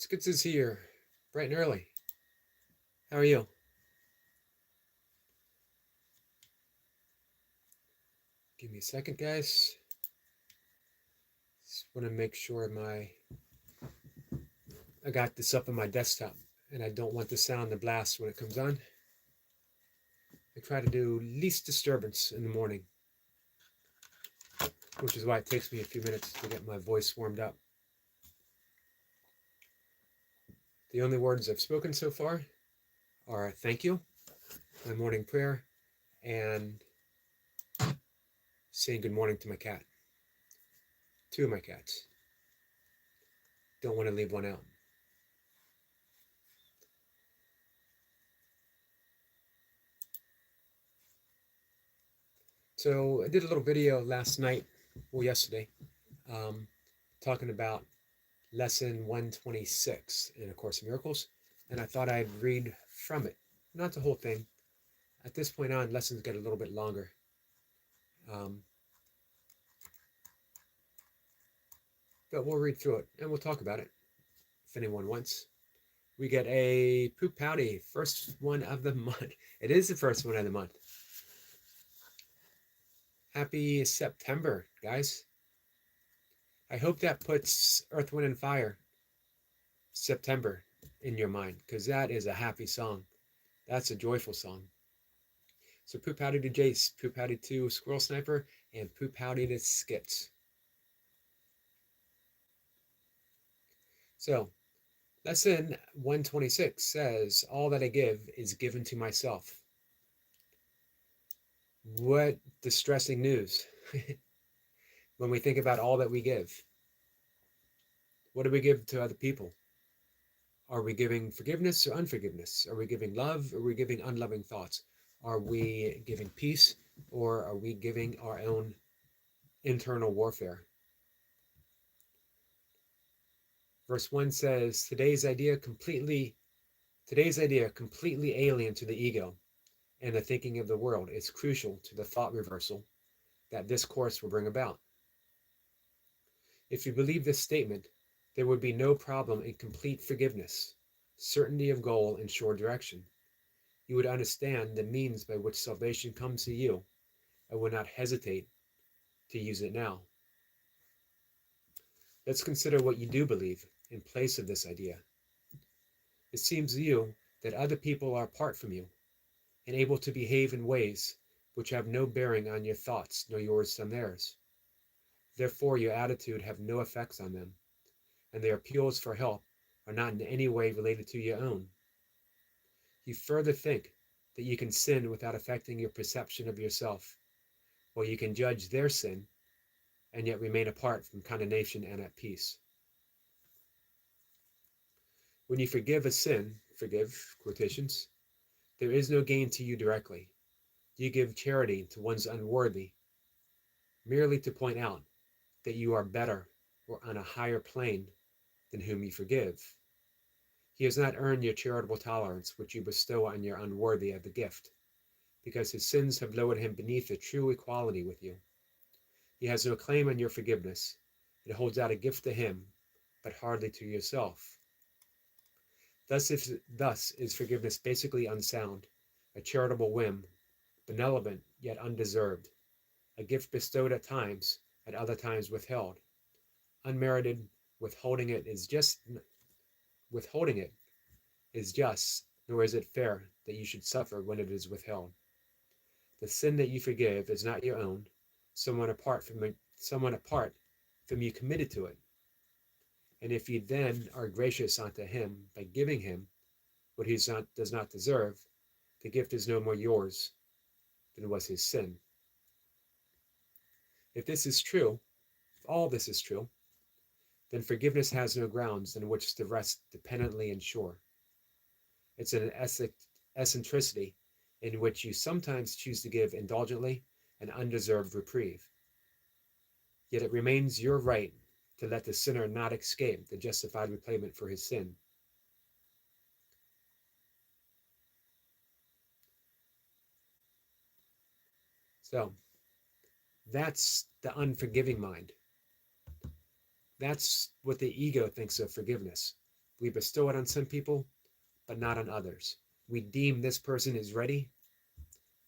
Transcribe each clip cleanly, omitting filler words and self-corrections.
Skits is here, bright and early. How are you? Give me a second, guys. Just want to make sure I got this up on my desktop, and I don't want the sound to blast when it comes on. I try to do least disturbance in the morning, which is why it takes me a few minutes to get my voice warmed up. The only words I've spoken so far are thank you, my morning prayer, and saying good morning to my cat. Two of my cats. Don't want to leave one out. So I did a little video last night, or yesterday, talking about lesson 126 in A Course in Miracles, and I thought I'd read from it. Not the whole thing. At this point on, lessons get a little bit longer. But we'll read through it, and we'll talk about it, if anyone wants. We get a poop pouty, first one of the month. It is the first one of the month. Happy September, guys. I hope that puts Earth, Wind, and Fire, September, in your mind, because that is a happy song. That's a joyful song. So poop howdy to Jace, poop howdy to Squirrel Sniper, and poop howdy to Skits. So, lesson 126 says, all that I give is given to myself. What distressing news when we think about all that we give. What do we give to other people? Are we giving forgiveness or unforgiveness? Are we giving love or are we giving unloving thoughts? Are we giving peace or are we giving our own internal warfare? Verse 1 says, today's idea completely alien to the ego and the thinking of the world is crucial to the thought reversal that this course will bring about. If you believe this statement, there would be no problem in complete forgiveness, certainty of goal, and sure direction. You would understand the means by which salvation comes to you and would not hesitate to use it now. Let's consider what you do believe in place of this idea. It seems to you that other people are apart from you and able to behave in ways which have no bearing on your thoughts nor yours on theirs. Therefore, your attitude have no effects on them, and their appeals for help are not in any way related to your own. You further think that you can sin without affecting your perception of yourself, while you can judge their sin and yet remain apart from condemnation and at peace. When you forgive a sin, forgive, quotations, there is no gain to you directly. You give charity to one's unworthy, merely to point out that you are better or on a higher plane than whom you forgive. He has not earned your charitable tolerance which you bestow on your unworthy of the gift, because his sins have lowered him beneath a true equality with you. He has no claim on your forgiveness. It holds out a gift to him, but hardly to yourself. Thus is forgiveness basically unsound, a charitable whim, benevolent yet undeserved, a gift bestowed at times, at other times withheld. Unmerited, withholding it is just, nor is it fair that you should suffer when it is withheld. The sin that you forgive is not your own. Someone apart from you committed to it. And if you then are gracious unto him by giving him what he does not deserve, the gift is no more yours than was his sin. If all this is true, then forgiveness has no grounds on which to rest dependently and sure. It's an eccentricity in which you sometimes choose to give indulgently an undeserved reprieve. Yet it remains your right to let the sinner not escape the justified repayment for his sin. So, that's the unforgiving mind. That's what the ego thinks of forgiveness. We bestow it on some people, but not on others. We deem this person is ready,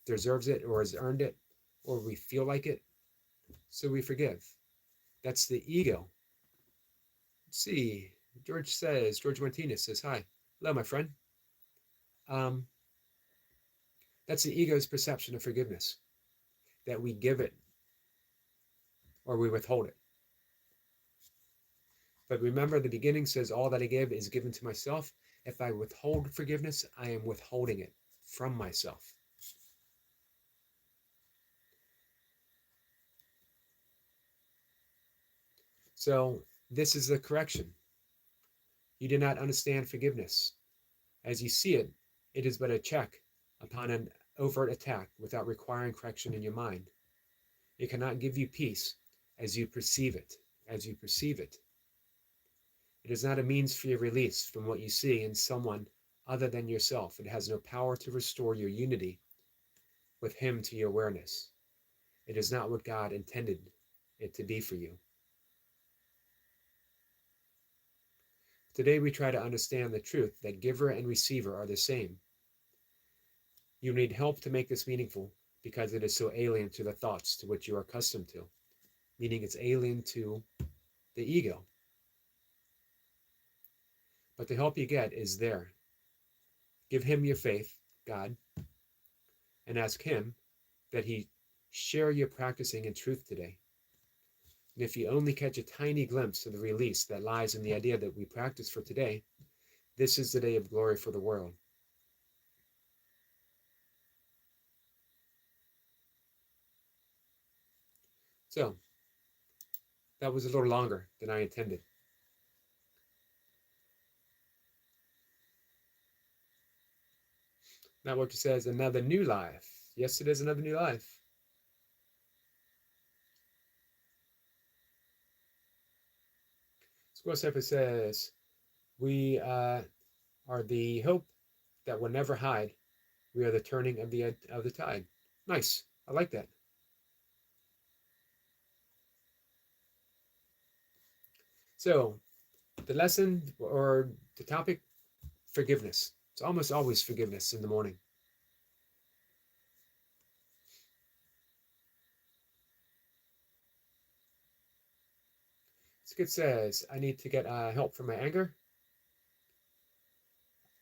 deserves it, or has earned it, or we feel like it, so we forgive. That's the ego. Let's see. George Martinez says, hi. Hello, my friend. Um, that's the ego's perception of forgiveness, that we give it or we withhold it. But remember, the beginning says, all that I give is given to myself. If I withhold forgiveness, I am withholding it from myself. So this is the correction. You do not understand forgiveness. As you see it, it is but a check upon an overt attack without requiring correction in your mind. It cannot give you peace as you perceive it. As you perceive it. It is not a means for your release from what you see in someone other than yourself. It has no power to restore your unity with Him to your awareness. It is not what God intended it to be for you. Today we try to understand the truth that giver and receiver are the same. You need help to make this meaningful because it is so alien to the thoughts to which you are accustomed to, meaning it's alien to the ego. But the help you get is there. Give Him your faith, God, and ask Him that He share your practicing in truth today. And if you only catch a tiny glimpse of the release that lies in the idea that we practice for today, this is the day of glory for the world. So, that was a little longer than I intended. Now what says, another new life. Yes, it is another new life. Squirrel Surfer says, we are the hope that will never hide. We are the turning of the tide. Nice. I like that. So, the lesson or the topic, forgiveness. It's almost always forgiveness in the morning. Skid says, I need to get help from my anger.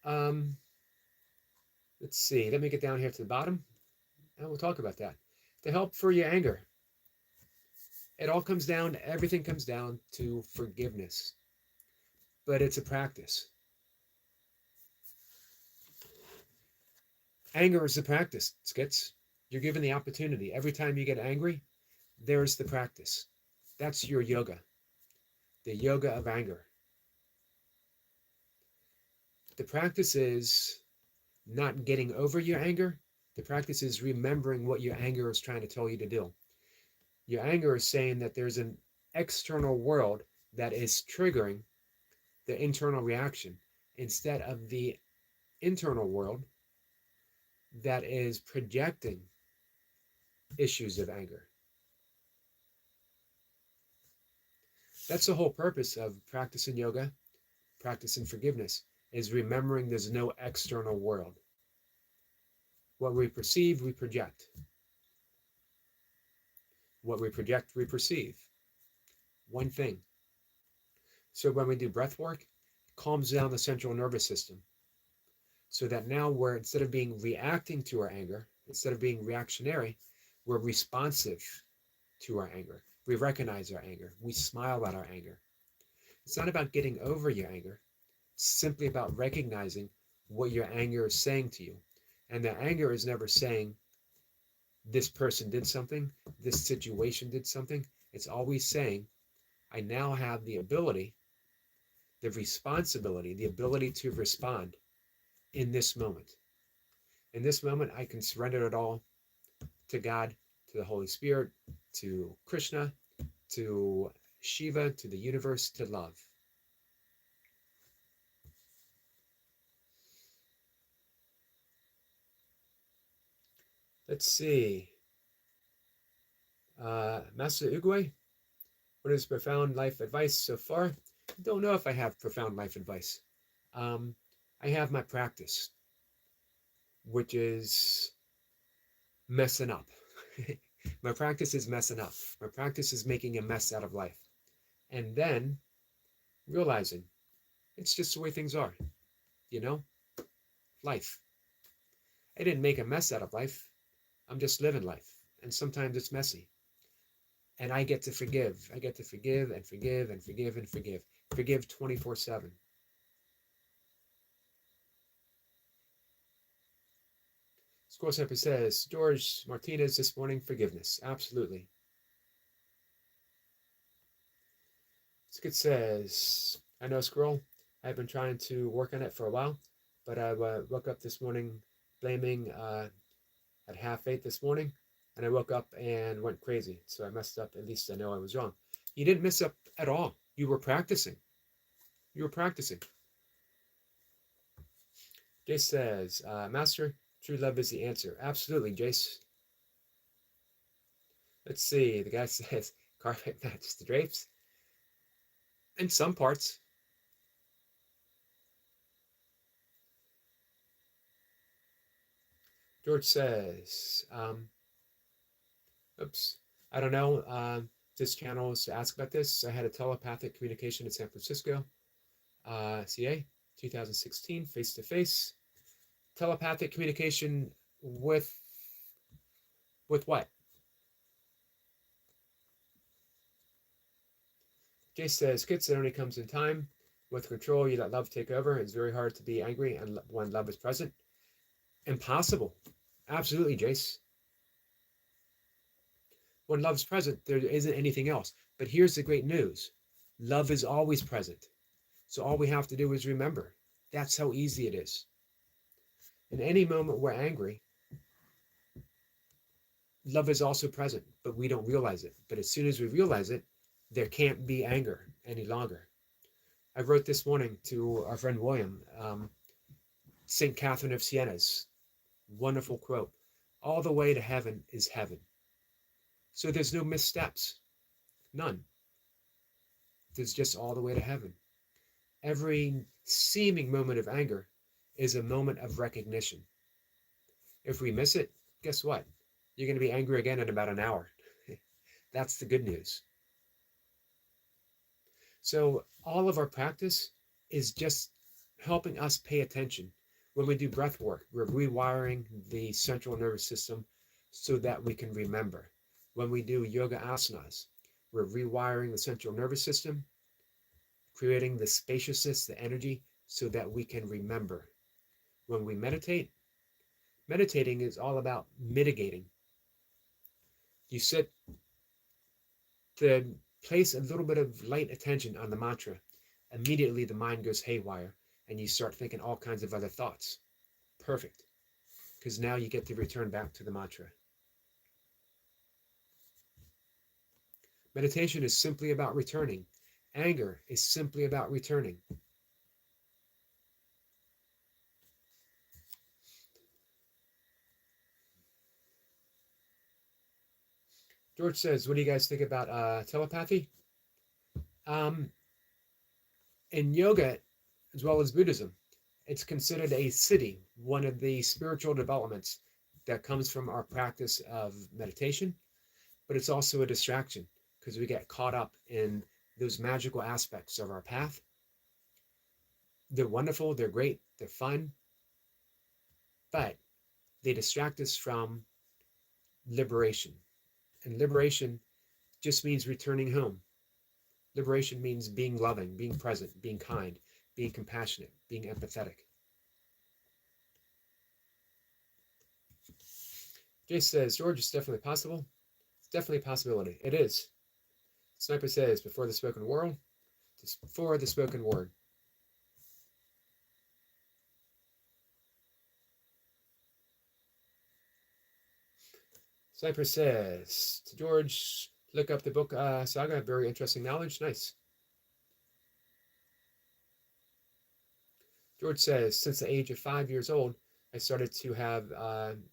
Let's see. Let me get down here to the bottom, and we'll talk about that. The help for your anger. It all comes down, everything comes down to forgiveness. But it's a practice. Anger is a practice, Skits. You're given the opportunity. Every time you get angry, there's the practice. That's your yoga. The yoga of anger. The practice is not getting over your anger. The practice is remembering what your anger is trying to tell you to do. Your anger is saying that there's an external world that is triggering the internal reaction instead of the internal world that is projecting issues of anger. That's the whole purpose of practicing yoga, practicing forgiveness, is remembering there's no external world. What we perceive, we project. What we project, we perceive. One thing. So when we do breath work, it calms down the central nervous system. So that now we're, instead of being reacting to our anger, instead of being reactionary, we're responsive to our anger. We recognize our anger. We smile at our anger. It's not about getting over your anger. It's simply about recognizing what your anger is saying to you. And the anger is never saying, this person did something, this situation did something. It's always saying, I now have the ability, the responsibility, the ability to respond in this moment. In this moment, I can surrender it all to God, to the Holy Spirit, to Krishna, to Shiva, to the universe, to love. Let's see. Master Uguay, what is profound life advice so far? I don't know if I have profound life advice. I have my practice, which is messing up. My practice is messing up. My practice is making a mess out of life. And then realizing it's just the way things are, you know? Life. I didn't make a mess out of life. I'm just living life. And sometimes it's messy. And I get to forgive. I get to forgive and forgive and forgive and forgive. Forgive 24/7. Score Sniper says, George Martinez this morning, forgiveness. Absolutely. Skid says, I know, Squirrel. I've been trying to work on it for a while, but I woke up this morning blaming at 8:30 this morning, and I woke up and went crazy. So I messed up. At least I know I was wrong. You didn't mess up at all. You were practicing. You were practicing. Jace says, Master, true love is the answer. Absolutely, Jace. Let's see. The guy says, carpet matches the drapes. In some parts. George says, oops, I don't know. This channel is to ask about this. I had a telepathic communication in San Francisco, CA, 2016, face-to-face. Telepathic communication with what? Jay says, kids, it only comes in time. With control, you let love take over. It's very hard to be angry and when love is present. Impossible. Absolutely, Jace. When love's present, there isn't anything else. But here's the great news. Love is always present. So all we have to do is remember. That's how easy it is. In any moment we're angry, love is also present, but we don't realize it. But as soon as we realize it, there can't be anger any longer. I wrote this morning to our friend William, St. Catherine of Siena's wonderful quote. All the way to heaven is heaven. So there's no missteps. None. There's just all the way to heaven. Every seeming moment of anger is a moment of recognition. If we miss it, guess what? You're going to be angry again in about an hour. That's the good news. So all of our practice is just helping us pay attention. When we do breath work, we're rewiring the central nervous system so that we can remember. When we do yoga asanas, we're rewiring the central nervous system, creating the spaciousness, the energy, so that we can remember. When we meditate, meditating is all about mitigating. You sit to place a little bit of light attention on the mantra. Immediately the mind goes haywire and you start thinking all kinds of other thoughts. Perfect. Because now you get to return back to the mantra. Meditation is simply about returning. Anger is simply about returning. George says, what do you guys think about telepathy? In yoga, as well as Buddhism, it's considered a siddhi, one of the spiritual developments that comes from our practice of meditation, but it's also a distraction because we get caught up in those magical aspects of our path. They're wonderful, they're great, they're fun, but they distract us from liberation. And liberation just means returning home. Liberation means being loving, being present, being kind, being compassionate, being empathetic. Jay says, George, it's definitely possible. It's definitely a possibility. It is. Sniper says, before the spoken word, before the spoken word. Sniper says to George, look up the book Saga, very interesting knowledge. Nice. George says, since the age of 5 years old, I started to have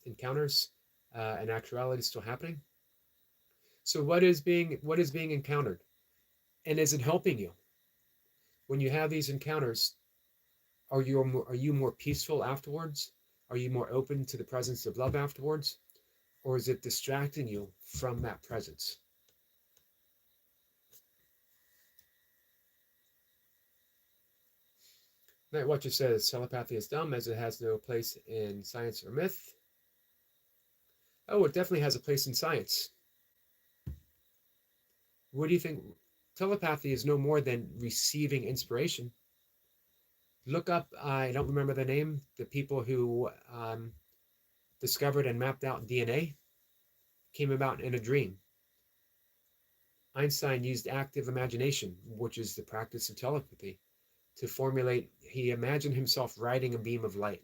encounters, and actuality still happening. So what is being encountered? And is it helping you? When you have these encounters, Are you more peaceful afterwards? Are you more open to the presence of love afterwards? Or is it distracting you from that presence? Night Watcher says telepathy is dumb as it has no place in science or myth. Oh, it definitely has a place in science. What do you think? Telepathy is no more than receiving inspiration. Look up, I don't remember the name, the people who discovered and mapped out DNA came about in a dream. Einstein used active imagination, which is the practice of telepathy, to formulate, he imagined himself riding a beam of light.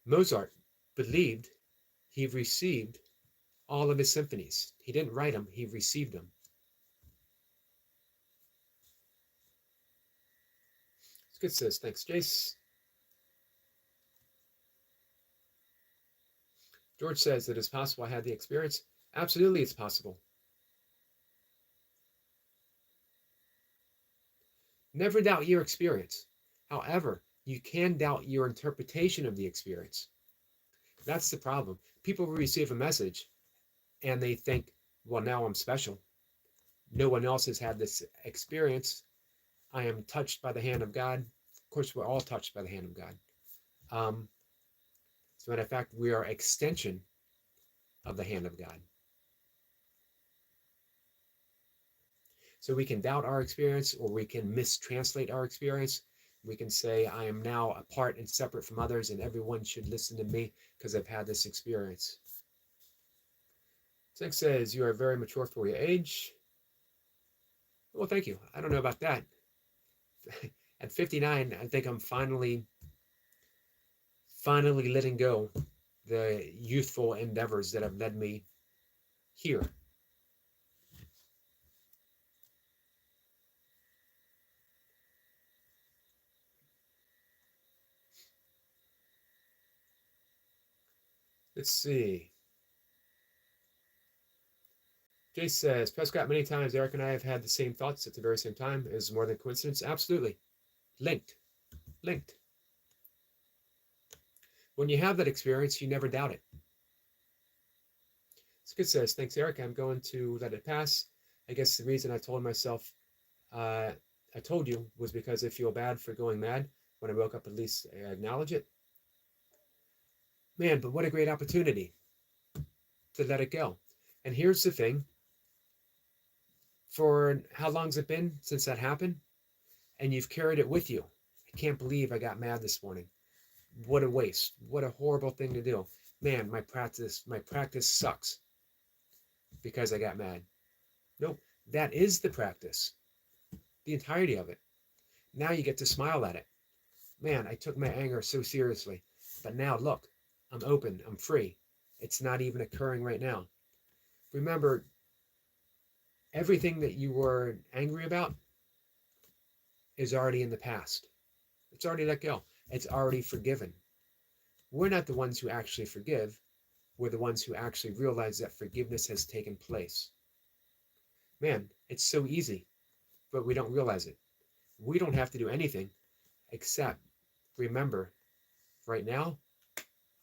Mozart believed he received all of his symphonies. He didn't write them, he received them. It's good, sis. Thanks, Jace. George says that it's possible I had the experience. Absolutely, it's possible. Never doubt your experience. However, you can doubt your interpretation of the experience. That's the problem. People receive a message and they think, well, now I'm special. No one else has had this experience. I am touched by the hand of God. Of course, we're all touched by the hand of God. As a matter of fact, we are extension of the hand of God. So we can doubt our experience, or we can mistranslate our experience. We can say, I am now apart and separate from others, and everyone should listen to me because I've had this experience. Zink says, you are very mature for your age. Well, thank you. I don't know about that. At 59, I think I'm finally letting go the youthful endeavors that have led me here. Let's see. Jace says, Prescott, many times Eric and I have had the same thoughts at the very same time. Is more than coincidence? Absolutely. Linked. When you have that experience, you never doubt it. Skid says, thanks, Eric. I'm going to let it pass. I guess the reason I told myself, I told you, was because I feel bad for going mad. When I woke up, at least I acknowledge it. Man, but what a great opportunity to let it go. And here's the thing. For how long's it been since that happened? And you've carried it with you. I can't believe I got mad this morning. What a waste. What a horrible thing to do. Man, my practice sucks because I got mad. Nope, that is the practice. The entirety of it. Now you get to smile at it. Man, I took my anger so seriously. But now look, I'm open, I'm free. It's not even occurring right now. Remember, everything that you were angry about is already in the past. It's already let go. It's already forgiven. We're not the ones who actually forgive. We're the ones who actually realize that forgiveness has taken place. Man, it's so easy, but we don't realize it. We don't have to do anything except remember, right now,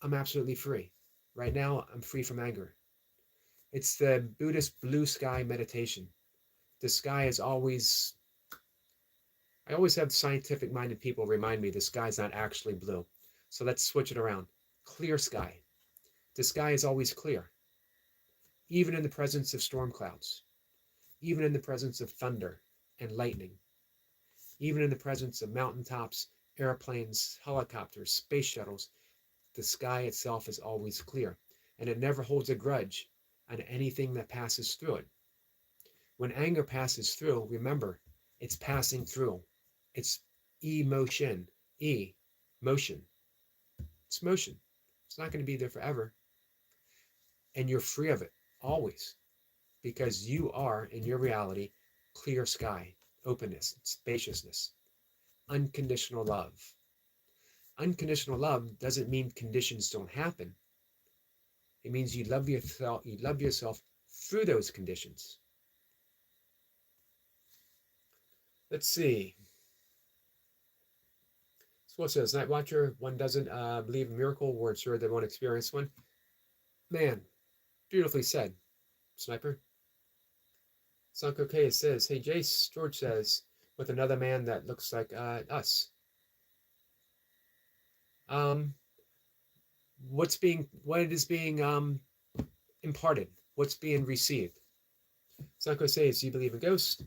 I'm absolutely free. Right now, I'm free from anger. It's the Buddhist blue sky meditation. The sky is always, I always have scientific-minded people remind me the sky's not actually blue. So let's switch it around. Clear sky. The sky is always clear, even in the presence of storm clouds, even in the presence of thunder and lightning, even in the presence of mountaintops, airplanes, helicopters, space shuttles. The sky itself is always clear, and it never holds a grudge on anything that passes through it. When anger passes through, remember, it's passing through. It's emotion. Motion. It's motion. It's not going to be there forever. And you're free of it, always. Because you are, in your reality, clear sky, openness, spaciousness, unconditional love. Unconditional love doesn't mean conditions don't happen. It means you love yourself through those conditions. Let's see. Squirrel says, Night Watcher, one doesn't believe in miracle, we're sure they won't experience one. Man, beautifully said, Sniper. Sanko K says, hey Jace, George says, with another man that looks like us. Um, what is being imparted? What's being received? Sanko says, do you believe in ghosts?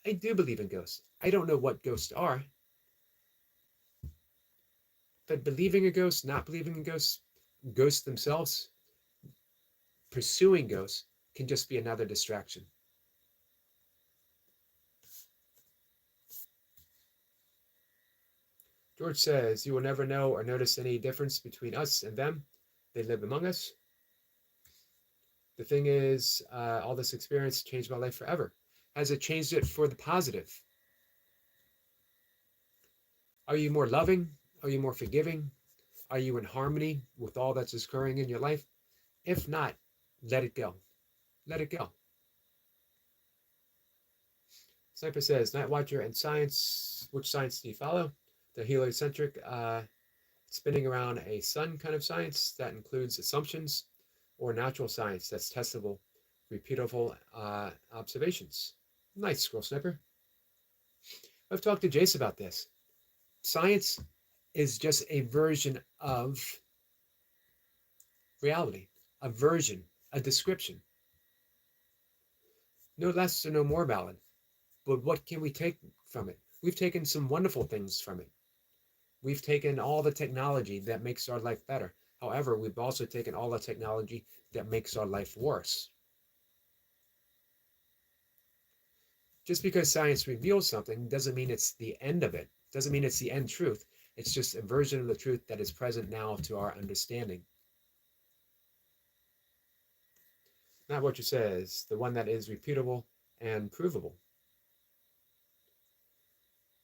I do believe in ghosts. I don't know what ghosts are, but believing in ghosts, not believing in ghosts, ghosts themselves, pursuing ghosts can just be another distraction. George says, you will never know or notice any difference between us and them. They live among us. The thing is, all this experience changed my life forever. Has it changed it for the positive? Are you more loving? Are you more forgiving? Are you in harmony with all that's occurring in your life? If not, let it go. Let it go. Sniper says, Night Watcher and science. Which science do you follow? The heliocentric, spinning around a sun kind of science that includes assumptions, or natural science that's testable, repeatable observations. Nice, Squirrel Sniper. I've talked to Jace about this. Science is just a version of reality, a version, a description. No less or no more valid. But what can we take from it? We've taken some wonderful things from it. We've taken all the technology that makes our life better. However, we've also taken all the technology that makes our life worse. Just because science reveals something doesn't mean it's the end of it. Doesn't mean it's the end truth. It's just a version of the truth that is present now to our understanding. Not what you says, the one that is repeatable and provable.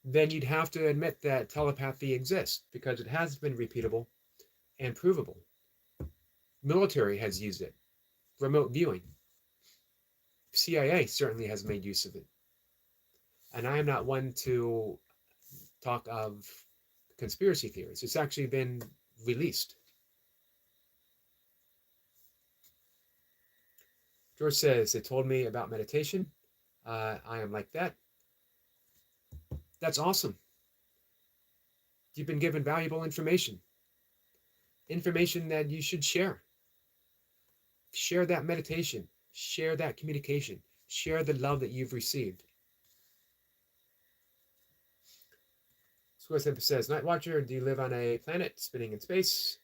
Then you'd have to admit that telepathy exists because it has been repeatable and provable. Military has used it. Remote viewing. CIA certainly has made use of it. And I am not one to talk of conspiracy theories. It's actually been released. George says, they told me about meditation. I am like that. That's awesome. You've been given valuable information. Information that you should share. Share that meditation. Share that communication. Share the love that you've received. Square says, Night Watcher, do you live on a planet spinning in space?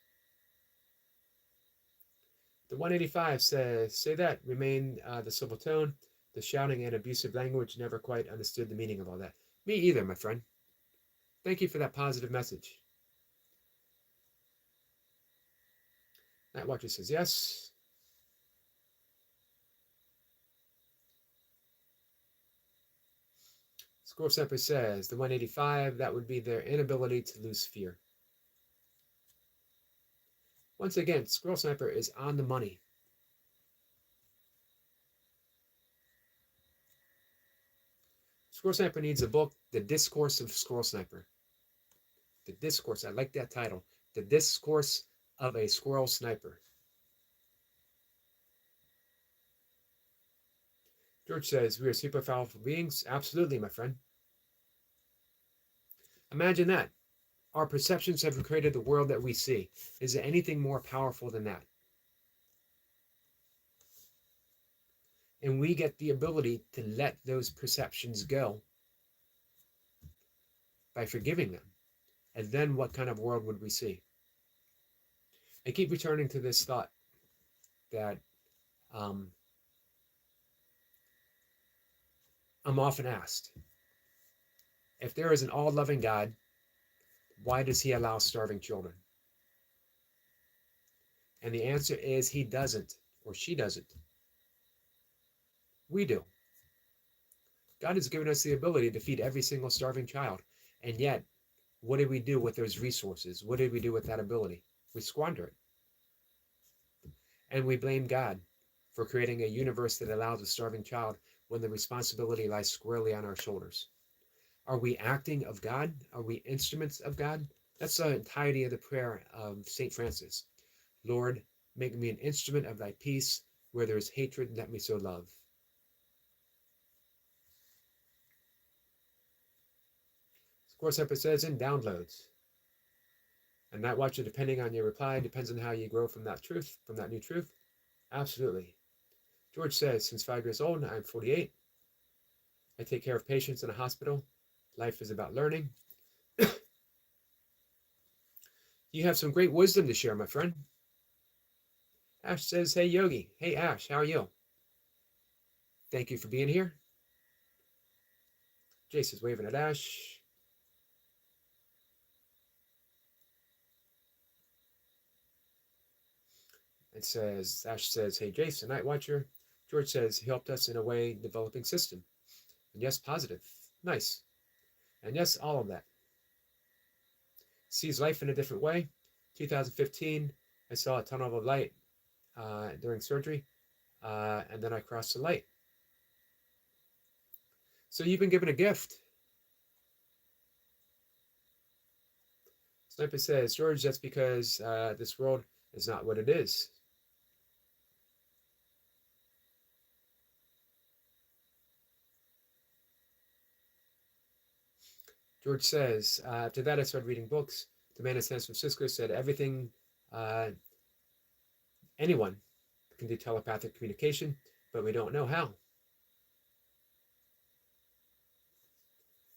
The 185 says, say that, remain the civil tone. The shouting and abusive language, never quite understood the meaning of all that. Me either, my friend. Thank you for that positive message. Night Watcher says yes. Score Semper says, the 185, that would be their inability to lose fear. Once again, Squirrel Sniper is on the money. Squirrel Sniper needs a book, The Discourse of Squirrel Sniper. The Discourse, I like that title. The Discourse of a Squirrel Sniper. George says, we are super powerful beings. Absolutely, my friend. Imagine that. Our perceptions have created the world that we see. Is there anything more powerful than that? And we get the ability to let those perceptions go by forgiving them. And then what kind of world would we see? I keep returning to this thought that I'm often asked. If there is an all-loving God, why does he allow starving children? And the answer is he doesn't, or she doesn't. We do. God has given us the ability to feed every single starving child. And yet, what did we do with those resources? What did we do with that ability? We squander it. And we blame God for creating a universe that allows a starving child when the responsibility lies squarely on our shoulders. Are we acting of God? Are we instruments of God? That's the entirety of the prayer of St. Francis. Lord, make me an instrument of thy peace. Where there is hatred, let me sow love. Of course, it says in downloads. And Night Watcher, depending on your reply, depends on how you grow from that truth, from that new truth. Absolutely. George says, since 5 years old, I'm 48. I take care of patients in a hospital. Life is about learning. You have some great wisdom to share, my friend. Ash says, hey, Yogi. Hey, Ash, how are you? Thank you for being here. Jace is waving at Ash. Ash says, hey, Jace, Night Watcher. George says, he helped us in a way developing system. And yes, positive. Nice. And yes, all of that. Sees life in a different way. 2015, I saw a tunnel of light during surgery, and then I crossed the light. So you've been given a gift. Sniper says, George, that's because this world is not what it is. George says, after that I started reading books. The man in San Francisco said everything, anyone can do telepathic communication, but we don't know how.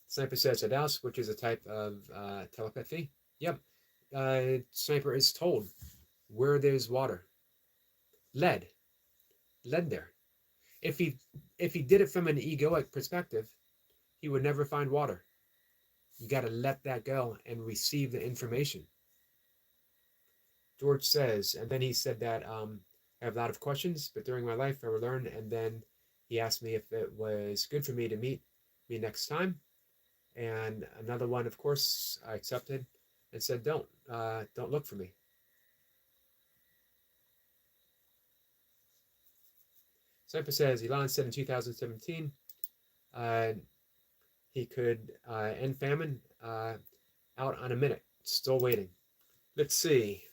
Sniper says Adouse, which is a type of telepathy. Yep. Sniper is told where there's water. Lead there. If he did it from an egoic perspective, he would never find water. You got to let that go and receive the information. George says, and then he said that I have a lot of questions, but during my life I will learn. And then he asked me if it was good for me to meet me next time. And another one, of course, I accepted and said, don't look for me. Sniper says, Elon said in 2017 he could end famine out on a minute. Still waiting. Let's see.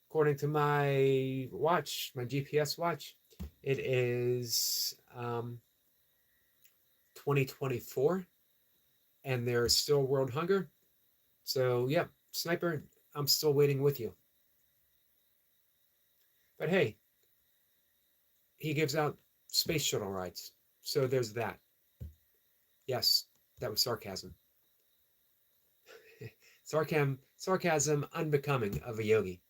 According to my watch, my GPS watch, it is 2024, and there's still world hunger. So, yeah, Sniper, I'm still waiting with you. But hey, he gives out space shuttle rides. So there's that. Yes, that was sarcasm. Sarcasm unbecoming of a yogi.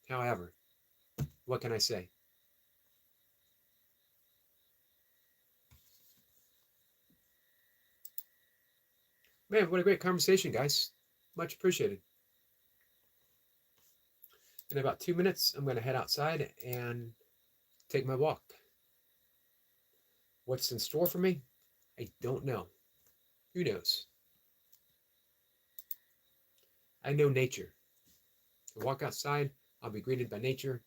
However, what can I say? Man, what a great conversation, guys. Much appreciated. In about 2 minutes, I'm going to head outside and take my walk. What's in store for me? I don't know. Who knows? I know nature. I walk outside, I'll be greeted by nature.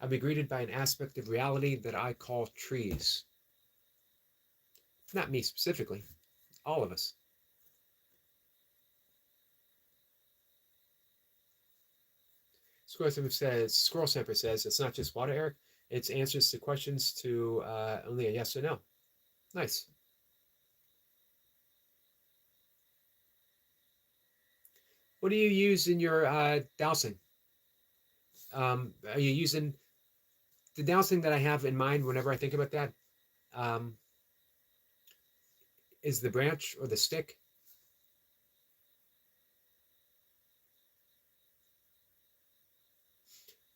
I'll be greeted by an aspect of reality that I call trees. Not me specifically, all of us. Squirrel Samper says, it's not just water, Eric. It's answers to questions to only a yes or no. Nice. What do you use in your dowsing? Are you using the dowsing that I have in mind whenever I think about that? Is the branch or the stick?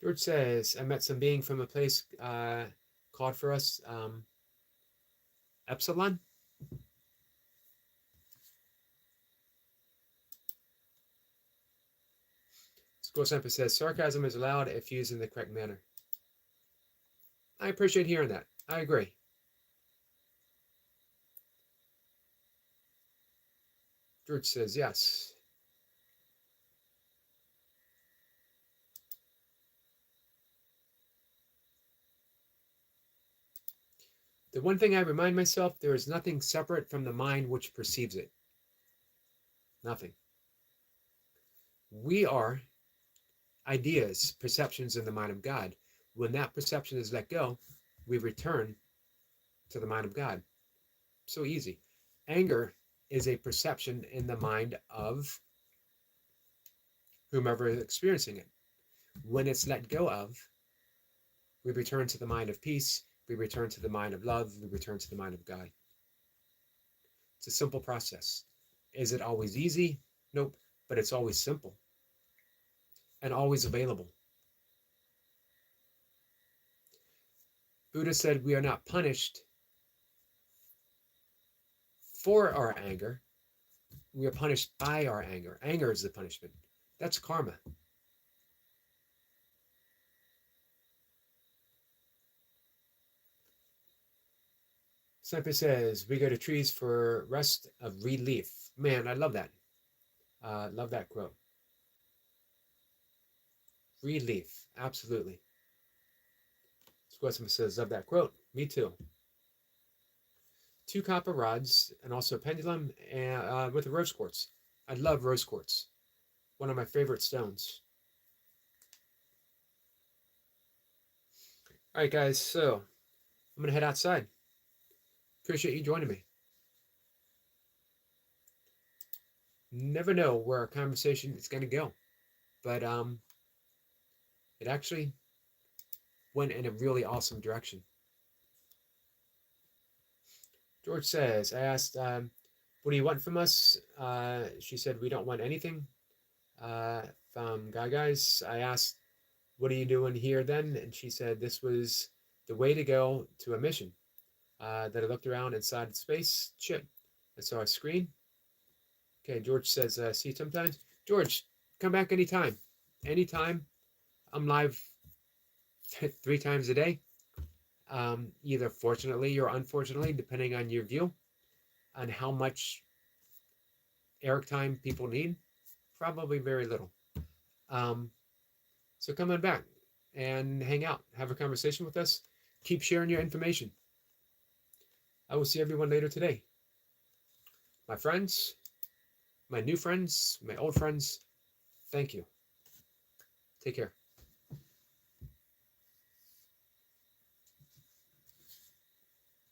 George says, I met some being from a place called for us Epsilon. School Semper says, sarcasm is allowed if used in the correct manner. I appreciate hearing that. I agree. George says, yes. The one thing I remind myself, there is nothing separate from the mind which perceives it. Nothing. We are ideas, perceptions in the mind of God. When that perception is let go, we return to the mind of God. So easy. Anger is a perception in the mind of whomever is experiencing it. When it's let go of, we return to the mind of peace, we return to the mind of love, we return to the mind of God. It's a simple process. Is it always easy? Nope, but it's always simple and always available. Buddha said we are not punished for our anger, we are punished by our anger. Anger is the punishment. That's karma. Semper says, we go to trees for rest of relief. Man, I love that. Love that quote. Relief, absolutely. Squesman says, love that quote. Me too. 2 copper rods and also a pendulum and, with a rose quartz. I love rose quartz. One of my favorite stones. All right, guys, so I'm going to head outside. Appreciate you joining me. Never know where our conversation is going to go, but it actually went in a really awesome direction. George says, I asked, what do you want from us? She said, we don't want anything from guys. I asked, what are you doing here then? And she said, this was the way to go to a mission. That I looked around inside the space ship. I saw a screen. Okay, George says, see you sometimes. George, come back anytime. Anytime. I'm live 3 times a day. Either fortunately or unfortunately, depending on your view, on how much airtime people need. Probably very little. So come on back and hang out. Have a conversation with us. Keep sharing your information. I will see everyone later today. My friends, my new friends, my old friends, thank you. Take care.